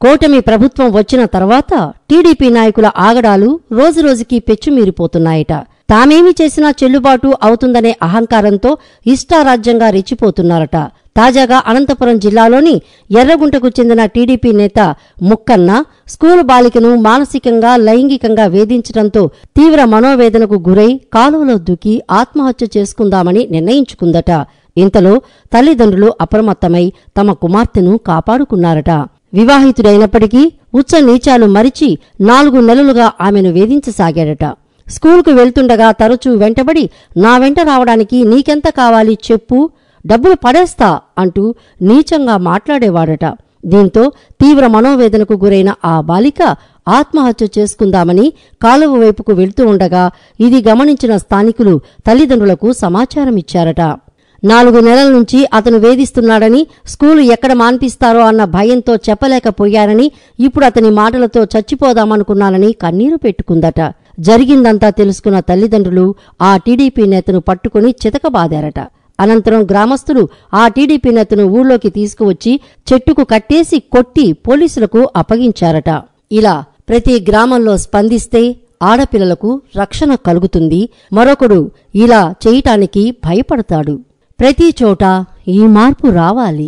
కూటమి ప్రభుత్వం వచ్చిన తర్వాత టీడీపీ నాయకుల ఆగడాలు రోజురోజుకీ పెచ్చుమీరిపోతున్నాయట. తామేమి చేసినా చెల్లుబాటు అవుతుందనే అహంకారంతో ఇష్టారాజ్యంగా రెచ్చిపోతున్నారట. తాజాగా అనంతపురం జిల్లాలోని ఎర్రగుంటకు చెందిన టీడీపీ నేత ముక్కన్న స్కూలు బాలికను మానసికంగా లైంగికంగా వేధించడంతో తీవ్ర మనోవేదనకు గురై కాలువలో దూకి ఆత్మహత్య చేసుకుందామని నిర్ణయించుకుందట. ఇంతలో తల్లిదండ్రులు అప్రమత్తమై తమ కుమార్తెను కాపాడుకున్నారట. వివాహితుడైనప్పటికీ ఉచ్చ నీచాలు మరిచి 4 నెలలుగా ఆమెను వేధించసాగాడట. స్కూలుకు వెళ్తుండగా తరచూ వెంటబడి నా వెంట రావడానికి నీకెంత కావాలి చెప్పు, డబ్బులు పడేస్తా అంటూ నీచంగా మాట్లాడేవాడట. దీంతో తీవ్ర మనోవేదనకు గురైన ఆ బాలిక ఆత్మహత్య చేసుకుందామని కాలువ వైపుకు వెళ్తూ ఉండగా ఇది గమనించిన స్థానికులు తల్లిదండ్రులకు సమాచారమిచ్చారట. 4 నెలల నుంచి అతను వేధిస్తున్నాడని, స్కూలు ఎక్కడ మాన్పిస్తారో అన్న భయంతో చెప్పలేకపోయానని, ఇప్పుడు అతని మాటలతో చచ్చిపోదామనుకున్నానని కన్నీరు పెట్టుకుందట. జరిగిందంతా తెలుసుకున్న తల్లిదండ్రులు ఆ టీడీపీ నేతను పట్టుకుని చితకబాదారట. అనంతరం గ్రామస్తులు ఆ టీడీపీ నేతను ఊళ్ళోకి తీసుకువచ్చి చెట్టుకు కట్టేసి కొట్టి పోలీసులకు అప్పగించారట. ఇలా ప్రతి గ్రామంలో స్పందిస్తే ఆడపిల్లలకు రక్షణ కలుగుతుంది. మరొకడు ఇలా చేయటానికి భయపడతాడు. ప్రతి చోట ఈ మార్పు రావాలి.